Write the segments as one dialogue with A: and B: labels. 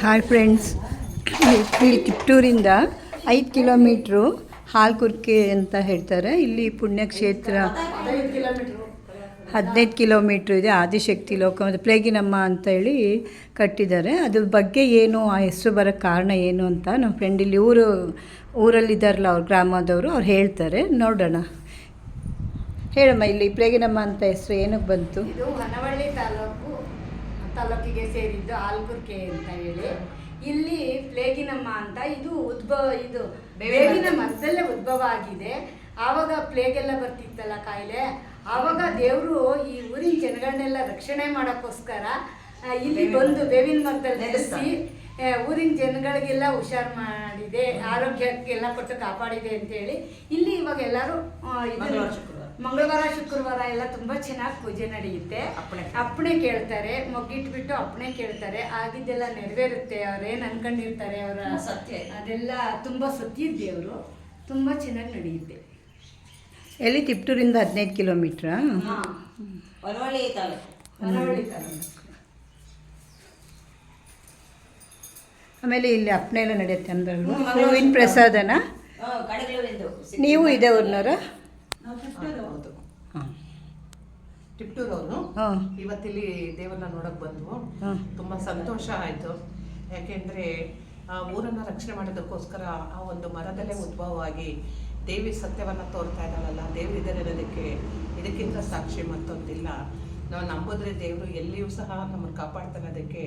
A: Hi friends, ಇಲ್ಲಿ ತಿಪ್ಟೂರಿಂದ 5 kilometre Halkurke ಅಂತ ಹೇಳ್ತಾರೆ. ಇಲ್ಲಿ ಪುಣ್ಯಕ್ಷೇತ್ರ 15 ಕಿಲೋಮೀಟ್ರ್ ಇದೆ. ಆದಿಶಕ್ತಿ ಲೋಕ ಮತ್ತು ಪ್ಲೇಗಿನಮ್ಮ ಅಂತ ಹೇಳಿ ಕಟ್ಟಿದ್ದಾರೆ. ಅದ್ರ ಬಗ್ಗೆ ಏನು ಆ ಹೆಸರು ಬರೋಕ್ಕೆ ಕಾರಣ ಏನು ಅಂತ ನಮ್ಮ ಫ್ರೆಂಡ್ ಇಲ್ಲಿ ಊರಲ್ಲಿದ್ದಾರಲ್ಲ, ಅವ್ರ ಗ್ರಾಮದವರು ಅವ್ರು ಹೇಳ್ತಾರೆ. ನೋಡೋಣ. ಹೇಳಮ್ಮ, ಇಲ್ಲಿ ಪ್ಲೇಗಿನಮ್ಮ ಅಂತ ಹೆಸರು ಏನಕ್ಕೆ ಬಂತು?
B: ಇದು ಹೊನ್ನವಳ್ಳಿ ತಾಲೂಕಿಗೆ ಸೇರಿದ್ದು ಹಾಲ್ಕುರ್ಕೆ ಅಂತ ಹೇಳಿ. ಇಲ್ಲಿ ಪ್ಲೇಗಿನಮ್ಮ ಅಂತ ಇದು ಬೇವಿನ ಮರದಲ್ಲೇ ಉದ್ಭವ ಆಗಿದೆ. ಆವಾಗ ಪ್ಲೇಗೆಲ್ಲ ಬರ್ತಿತ್ತಲ್ಲ ಕಾಯಿಲೆ, ಆವಾಗ ದೇವರು ಈ ಊರಿನ ಜನಗಳನ್ನೆಲ್ಲ ರಕ್ಷಣೆ ಮಾಡೋಕ್ಕೋಸ್ಕರ ಇಲ್ಲಿ ಬಂದು ಬೇವಿನ ಮರದಲ್ಲಿ ನೆಲೆಸಿ ಊರಿನ ಜನಗಳಿಗೆಲ್ಲ ಹುಷಾರು ಮಾಡಿದೆ, ಆರೋಗ್ಯಕ್ಕೆಲ್ಲ ಕೊಟ್ಟು ಕಾಪಾಡಿದೆ ಅಂತೇಳಿ ಇಲ್ಲಿ ಇವಾಗ ಎಲ್ಲರೂ ಮಂಗಳವಾರ ಶುಕ್ರವಾರ ಎಲ್ಲ ತುಂಬ ಚೆನ್ನಾಗಿ ಪೂಜೆ ನಡೆಯುತ್ತೆ. ಅಪ್ಪಣೆ ಕೇಳ್ತಾರೆ, ಮೊಗ್ಗಿಟ್ಬಿಟ್ಟು ಅಪ್ಪಣೆ ಕೇಳ್ತಾರೆ, ಆಗಿದ್ದೆಲ್ಲ ನೆರವೇರುತ್ತೆ. ಅವ್ರೇನು ಅನ್ಕೊಂಡಿರ್ತಾರೆ ಅವರ ಸತ್ಯ ಅದೆಲ್ಲ ತುಂಬ ಸತ್ಯದ ದೇವರು, ತುಂಬ ಚೆನ್ನಾಗಿ ನಡೆಯುತ್ತೆ.
A: ಎಲ್ಲಿ? ತಿಪ್ಟೂರಿಂದ 15 ಕಿಲೋಮೀಟ್ರಾ?
B: ಹೊನ್ನವಳ್ಳಿ ತಾಲೂಕು.
A: ಆಮೇಲೆ ಇಲ್ಲಿ ಅಪ್ಪಣೆ ಎಲ್ಲ ನಡೆಯುತ್ತೆ ಅಂದ್ರಲ್ವ? ಹೂವಿನ ಪ್ರಸಾದನ? ನೀವು ಇದೇ ಊರಿನವರ?
C: ಟಿಪ್ಟೂರವರು ಇವತ್ತಿಲ್ಲಿ ದೇವರನ್ನ ನೋಡಕ್ ಬಂದ್ವು. ತುಂಬಾ ಸಂತೋಷ ಆಯ್ತು. ಯಾಕೆಂದ್ರೆ ಆ ಊರನ್ನ ರಕ್ಷಣೆ ಮಾಡೋದಕ್ಕೋಸ್ಕರ ಆ ಒಂದು ಮರದಲ್ಲೇ ಉದ್ಭವವಾಗಿ ದೇವಿ ಸತ್ಯವನ್ನ ತೋರ್ತಾ ಇದ್ದಾಳಲ್ಲ, ದೇವರಿದ್ದಾರೆ ಅನ್ನೋದಕ್ಕೆ ಇದಕ್ಕಿಂತ ಸಾಕ್ಷಿ ಮತ್ತೊಂದಿಲ್ಲ. ನಾವು ನಂಬೋದ್ರೆ ದೇವರು ಎಲ್ಲಿಯೂ ಸಹ ನಮ್ಮನ್ನು ಕಾಪಾಡ್ತಾನೆ. ಅದಕ್ಕೆ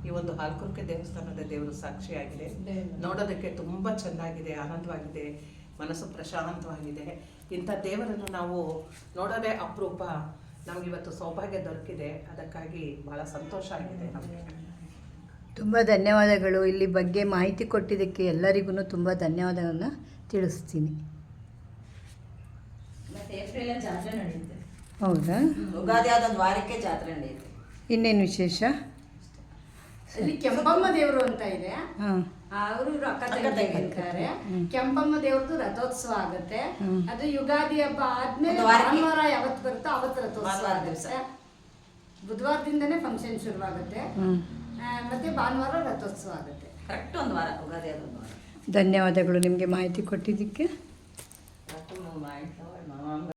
C: ಈ ಒಂದು ಹಾಲ್ಕುರ್ಕೆ ದೇವಸ್ಥಾನದ ದೇವರು ಸಾಕ್ಷಿಯಾಗಿದೆ. ನೋಡೋದಕ್ಕೆ ತುಂಬಾ ಚೆನ್ನಾಗಿದೆ, ಆನಂದವಾಗಿದೆ, ಮನಸ್ಸು ಪ್ರಶಾಂತವಾಗಿದೆ. ಇಂಥ ದೇವರನ್ನು ನಾವು ನೋಡೋದೇ ಅಪರೂಪ. ನಮಗಿವತ್ತು ಸೌಭಾಗ್ಯ ದೊರಕಿದೆ, ಅದಕ್ಕಾಗಿ ಬಹಳ ಸಂತೋಷ ಆಗಿದೆ ನಮಗೆ.
A: ತುಂಬ ಧನ್ಯವಾದಗಳು. ಇಲ್ಲಿ ಬಗ್ಗೆ ಮಾಹಿತಿ ಕೊಟ್ಟಿದ್ದಕ್ಕೆ ಎಲ್ಲರಿಗೂ ತುಂಬ ಧನ್ಯವಾದಗಳನ್ನ ತಿಳಿಸ್ತೀನಿ.
B: ಏಪ್ರಿಲ್ ಜಾತ್ರೆ ನಡೆಯುತ್ತೆ.
A: ಹೌದಾ?
B: ಯುಗಾದಿ ಆದೊಂದು ವಾರಕ್ಕೆ ಜಾತ್ರೆ ನಡೆಯುತ್ತೆ.
A: ಇನ್ನೇನು ವಿಶೇಷ?
B: ಇಲ್ಲಿ ಕೆಂಪಮ್ಮ ದೇವರು ಅಂತ ಇದೆ, ಅವರು ಅಕ್ಕ ತಂಗಿರ್ತಾರೆ. ಕೆಂಪಮ್ಮ ದೇವ್ರದ್ದು ರಥೋತ್ಸವ ಆಗುತ್ತೆ. ಅದು ಯುಗಾದಿ ಹಬ್ಬ ಆದ್ಮೇಲೆ ಭಾನುವಾರ ಯಾವತ್ತು ಬರುತ್ತೋ ಅವತ್ತು ರಥೋತ್ಸವ ಆಗುತ್ತೆ. ಬುಧವಾರದಿಂದನೇ ಫಂಕ್ಷನ್ ಶುರುವಾಗುತ್ತೆ, ಮತ್ತೆ ಭಾನುವಾರ ರಥೋತ್ಸವ ಆಗುತ್ತೆ. ಕರೆಕ್ಟ್ ಒಂದು ವಾರ, ಯುಗಾದಿ ಅದೊಂದು ವಾರ.
A: ಧನ್ಯವಾದಗಳು ನಿಮಗೆ ಮಾಹಿತಿ ಕೊಟ್ಟಿದ್ದಕ್ಕೆ.